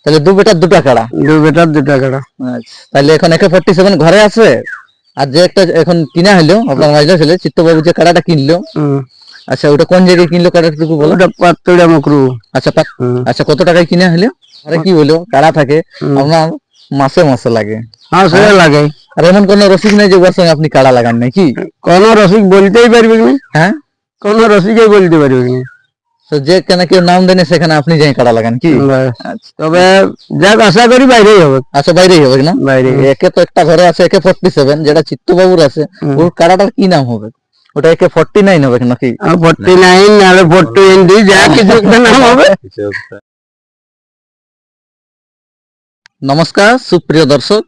তাহলে দু বেটার দুটা কাড়া। দু বেটার দুটা কাড়া। আচ্ছা, তাহলে এখন AK-47 ঘরে আছে, আর যে একটা এখন কিনা হলো আপনার মাঝে ছেলে চিত্তবাবু যে কাড়াটা কিনলো, আচ্ছা ওটা কোন জায়গায় কিনলো কাড়াটা একটু বলো। ওটা পাতুড়া মুকরু। আচ্ছা আচ্ছা, কত টাকায় কিনা হলো? আরে কি হলো, কাড়া থাকে আপনার মাসে মাসে লাগে। হ্যাঁ সে লাগে। আর এমন কোন রসিক নাই যে ওর সঙ্গে আপনি কাড়া লাগান নাকি? কোন রসিক বলতেই পারবে না। হ্যাঁ, কোন রসিকই বলতে পারবে না। তো যে কেন কেউ নাম দেনে সেখানে আপনি যাই কাড়া লাগান কি? আচ্ছা, তবে যাক আশা করি বাইরেই হবে। আচ্ছা বাইরেই হবে না? বাইরে একে তো একটা ঘরে আছে AK-47 যেটা চিত্তবাবুর আছে, ওর কাড়াটার কি নাম হবে? ওটা AK-49 হবে নাকি? 49 নাহলে 40 যা কিছু একটা নাম হবে। নমস্কার সুপ্রিয় দর্শক,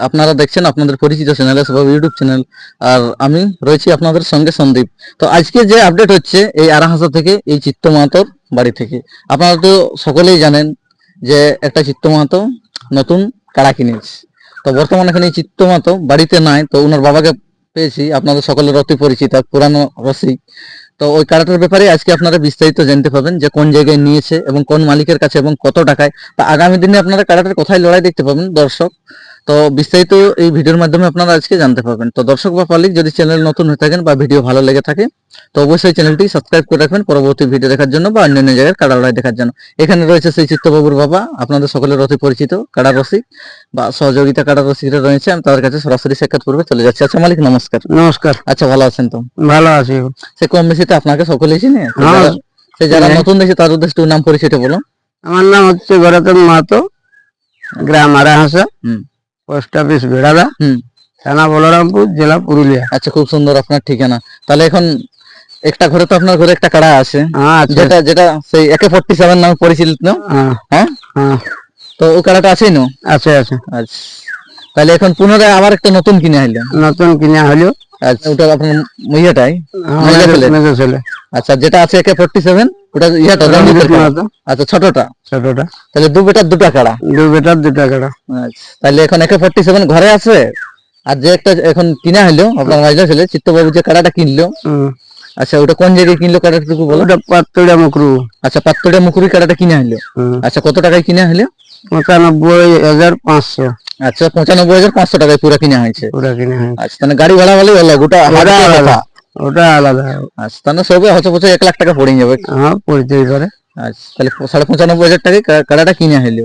আপনারা দেখছেন আপনাদের পরিচিত চ্যানেল সব ইউটিউব চ্যানেল, আর আমি রয়েছি আপনাদের সঙ্গে সন্দীপ। তো আজকে যে আপডেট হচ্ছে এই আরাহাসা থেকে, এই চিত্ত মাহাতোর বাড়ি থেকে। আপনারা তো সকলেই জানেন যে একটা চিত্ত মাহাতো নতুন কাড়া কিনেছে। তো বর্তমানে এখানে এই চিত্ত মাহাতো বাড়িতে নাই, তো ওনার বাবাকে পেয়েছি, আপনাদের সকলের অতি পরিচিত পুরানো রসিক। তো ওই কাড়াটার ব্যাপারে আজকে আপনারা বিস্তারিত জানতে পাবেন যে কোন জায়গায় নিয়েছে এবং কোন মালিকের কাছে এবং কত টাকায়। তা আগামী দিনে আপনারা কাড়াটার কোথায় লড়াই দেখতে পাবেন দর্শক, তো বিস্তারিত এই ভিডিওর মাধ্যমে আপনারা আজকে জানতে পারবেন। তো দর্শক বা পাবলিক যদি চ্যানেল নতুন হয়ে থাকেন বা ভিডিও ভালো লেগে থাকে, তো অবশ্যই চ্যানেলটি সাবস্ক্রাইব করে রাখবেন পরবর্তী ভিডিও দেখার জন্য বা অন্যান্য জায়গায় কাড়া লড়াই দেখার জন্য। এখানে রয়েছে সেই চিত্তবাবুর বাবা, আপনাদের সকলের অতি পরিচিত কাড়া রসিক বা সহযোগিতা কাড়া রসিকরা রয়েছে। আমি তাদের কাছে সরাসরি সাক্ষাৎ করবে চলে যাচ্ছি। আচ্ছা মালিক নমস্কার। নমস্কার। আচ্ছা ভালো আছেন তো? ভালো আছি। সে কম বেশিতে আপনাকে সকলেই চিনে, সে যারা নতুন দেখে তার উদ্দেশ্যে নাম পরিচয়টা বলো। আমার নাম হচ্ছে গৌরতম মাহাতো, গ্রাম আরাহাসা, পোস্ট অফিস বেড়াদা, থানা বলরামপুর, জেলা পুরুলিয়া। আচ্ছা, খুব সুন্দর আপনার ঠিকানা। তাহলে এখন একটা ঘরে তো আপনার ঘরে একটা কাড়া আছে, যেটা যেটা সেই AK-47 নামে পরিচিত না? হ্যাঁ, তো ওই কাড়াটা আছেই না? আছে আছে। আচ্ছা, তাহলে এখন পুনরায় আবার একটা নতুন কিনে হইলো। নতুন কিনা হলো। আচ্ছা, ওটা আপনার ইয়েটাই মেজো ছেলে। আচ্ছা, যেটা আছে AK-47 ওটা ইয়েটা রঞ্জিতের কাড়া। আচ্ছা, ছোটটা। ছোটটা, তাহলে দু বেটার দুটা কাড়া। দু বেটার দুটা কাড়া। আচ্ছা, তাহলে এখন AK-47 ঘরে আছে, আর যে একটা এখন কিনা হলো আপনার মাঝে ছেলে চিত্তবাবু যে কাড়াটা কিনলো, আচ্ছা ওটা কোন জায়গায় কিনলো কাড়াটা একটু বলো। ওটা পাতুড়া মুকরু। আচ্ছা, পাতুড়া মুকুরি কাড়াটা কিনা হলো। আচ্ছা, কত টাকায় কিনা হলো? 95,500। আচ্ছা, 95,500 টাকায় পুরো কিনা হয়েছে। পুরো কিনা হয়েছে। আচ্ছা, তাহলে গাড়ি ভাড়া বলে হলো গোটা আলাদা। ওটা আলাদা। আচ্ছা, তাহলে সবে হচ্ছে 1 লাখ টাকা পড়ে যাবে। হ্যাঁ পরিচয় করে। আচ্ছা, তাহলে 95,500 টাকায় কাড়াটা কিনা হলো।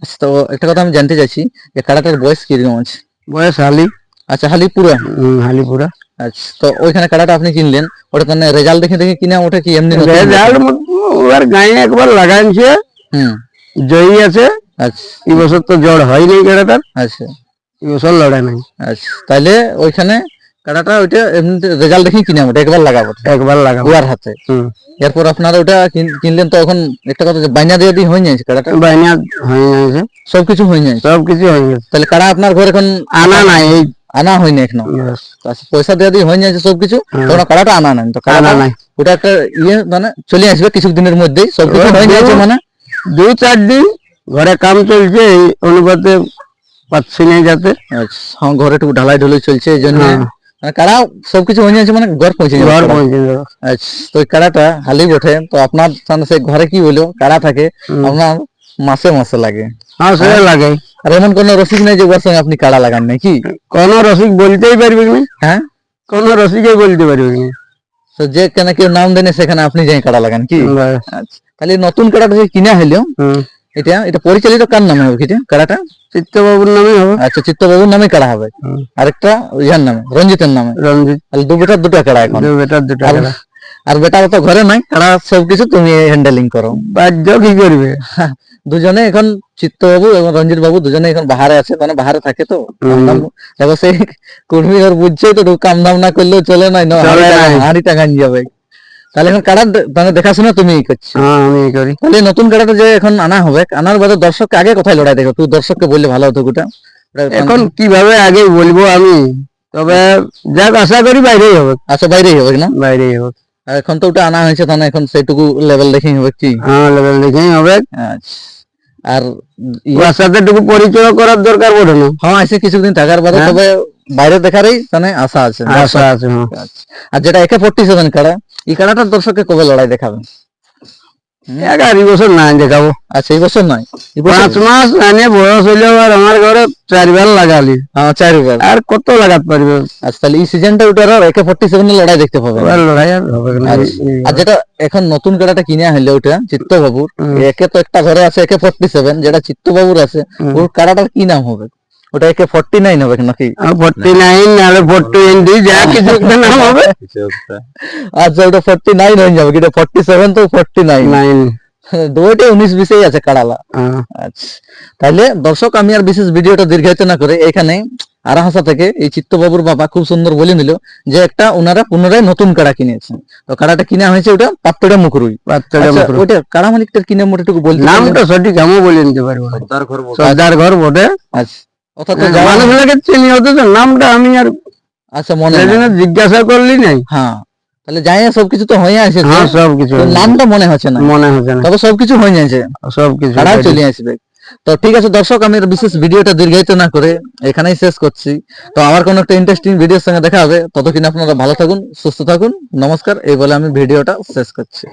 আচ্ছা, তো একটা কথা আমি জানতে চাইছি যে কাড়াটার বয়স কিরকম আছে? বয়স হালি। আচ্ছা, হালিপুরা। হালিপুরা। আচ্ছা, তো ওইখানে কাড়াটা আপনি কিনলেন, ওটা মানে রেজাল্ট দেখে দেখে কিনা, ওটা কি এমনি রেজাল্ট ওর গায়ে একবার লাগাইছে, জয়ী আছে। আচ্ছা, এই বছর তো জ্বর হয়নি কাড়াটার। আচ্ছা, এই বছর লড়াই নাই। আচ্ছা, তাহলে ওইখানে কাড়াটা ওইটা এমনি রেজাল্ট দেখে কিনা, ওটা একবার লাগাবো। একবার লাগাবো ওর হাতে। এরপর আপনারা ওটা কিনলেন, তো এখন একটা কথা যে বাইনা দিয়ে দিয়ে হয়ে যাচ্ছে কাড়াটা। বাইনা হয়ে যাচ্ছে, সবকিছু হয়ে যায়, সবকিছু হয়ে গেছে। তাহলে কাড়া আপনার ঘরে এখন আনা নাই, এই আনা হয়নি এখনো। পয়সা দিয়ে দিয়ে হয়ে যাচ্ছে সবকিছু, তখন কাড়াটা আনা নাই। তো কাড়াটা নাই, ওটা একটা ইয়ে মানে চলে আসবে কিছু দিনের মধ্যেই, সবকিছু হয়ে যাচ্ছে, মানে 2-4 দিন ঘরে কাম চলছে, এই অনুপাতে পাচ্ছি না যাতে। আচ্ছা, হ্যাঁ ঘরে একটু ঢালাই ঢুলাই চলছে, এই জন্য কাড়া সবকিছু হয়ে যাচ্ছে, মানে ঘর পৌঁছে যাবে। আচ্ছা, তো ওই কাড়াটা হালি বটে, তো আপনার সেই ঘরে কি হলো কাড়া থাকে আপনার মাসে মাসে লাগে। হ্যাঁ সে লাগে। আর এমন কোন রসিক নেই যে ওর সঙ্গে আপনি কাড়া লাগান নাকি? কোন রসিক বলতেই পারবে না। হ্যাঁ, কোন রসিকই বলতে পারবে না। তো যে কেন কেউ নাম দেনে সেখানে আপনি যাই কাড়া লাগান কি? আচ্ছা, তাহলে নতুন কাড়াটা যে কিনা হইলো, এটা পরিচালিত কার নামে হবে কাড়াটা? চিত্তবাবুর নামে হবে। আচ্ছা, চিত্তবাবুর নামে কাড়া হবে। আরেকটা ইয়ার নামে, রঞ্জিতের নামে। রঞ্জিত। তাহলে দু বেটার দুটা কাড়া এখন। দু বেটার দুটা কাড়া। আর বেটা তো ঘরে নাই, কাড়া সবকিছু তুমি হ্যান্ডেলিং করো। বাধ্য কি করবে? দুজনে এখন চিত্তবাবু এবং রঞ্জিত বাবু দুজনে এখন বাহারে আছে, মানে বাহারে থাকে তো। দেখো সেই কর্মী আর বুঝছেই তো, কাম দাম না করলেও চলে নাই, হাঁড়ি টাঙান যাবে। তাহলে এখন কাড়া মানে দেখাশোনা তুমি করছো? হ্যাঁ আমি করি। তাহলে নতুন কাড়াটা যে এখন আনা হবে, আনার বাদে দর্শককে আগে কোথায় লড়াই দেখো, তুই দর্শককে বললে ভালো হতো গোটা। এখন কিভাবে আগে বলবো আমি, তবে যাক আশা করি বাইরেই হবে। আচ্ছা, বাইরেই হবে না? বাইরেই হবে। এখন তো ওটা আনা হয়েছে, তাহলে এখন সেইটুকু লেভেল দেখেই হবে কি? হ্যাঁ লেভেল দেখেই হবে। আচ্ছা, আর ওর সাথে একটু পরিচয় করার দরকার পড়ে না? হ্যাঁ, এসে কিছুদিন থাকার বাদে, তবে বাইরে দেখারই মানে আশা আছে। আশা আছে। আর যেটা AK-47 কাড়া, এই কাড়াটার দর্শককে কবে লড়াই দেখাবেন? 11 বছর নাই দেখাবো, আচ্ছা এই বছর নয়, এই বছর 5 মাস আনে বয়স হইলেও আর আমার ঘরে 4 বার লাগালি, হ্যাঁ 4 বার। আর কত লাগাতে পারবে? আচ্ছা তাহলে এই সিজনটা ওটার AK-47 এর লড়াই দেখতে পাবেন। আর লড়াই আর হবে না। আর যেটা এখন নতুন কাড়াটা কিনে হইলো ওটা চিত্তবাবুর, একে তো একটা ঘরে আছে AK-47, যেটা চিত্তবাবুর আছে ওর কাড়াটার কি নাম হবে? ওটা AK-49 হবে নাকি? 49 নাহলে 420 যা কিছু একটা নাম হবে। আচ্ছা ওটা 49 হয়ে যাবে, কিন্তু 47 তো 49 9 দুইটা 19-20 আছে কাড়ালা। আচ্ছা তাহলে দর্শক আমি আর বিশেষ ভিডিওটা দীর্ঘায়িত না করে এখানে আরাহাসা থেকে এই চিত্তবাবুর বাবা খুব সুন্দর বলে নিল যে একটা ওনারা পুনরায় নতুন কাড়া কিনেছেন। তো কাড়াটা কিনা হয়েছে ওটা পাত্তড়া মুকুরুই। আচ্ছা ওটা কাড়া মালিকটার কি নাম ওটাটুকু বলতে নামটা সঠিক আমি বলে নিতে পারবো না। সর্দার ঘর বটে। আচ্ছা অর্থাৎ মানুষ লাগে চিনি, অথচ নামটা আমি আর আচ্ছা মনে নাই। জিজ্ঞাসা করলি নাই। হ্যাঁ তাহলে যাই সবকিছু তো হয়ে আসে, হ্যাঁ সবকিছু নামটা মনে হচ্ছে না, মনে হচ্ছে না, তবে সবকিছু হয়ে যাচ্ছে, সবকিছু কাড়া চলে আসবে। তো ঠিক আছে দর্শক আমি আর বিশেষ ভিডিওটা দীর্ঘায়িত না করে এখানেই শেষ করছি। তো আবার কোনো একটা ইন্টারেস্টিং ভিডিওর সঙ্গে দেখা হবে, ততক্ষণ আপনারা ভালো থাকুন, সুস্থ থাকুন, নমস্কার এই বলে আমি ভিডিওটা শেষ করছি।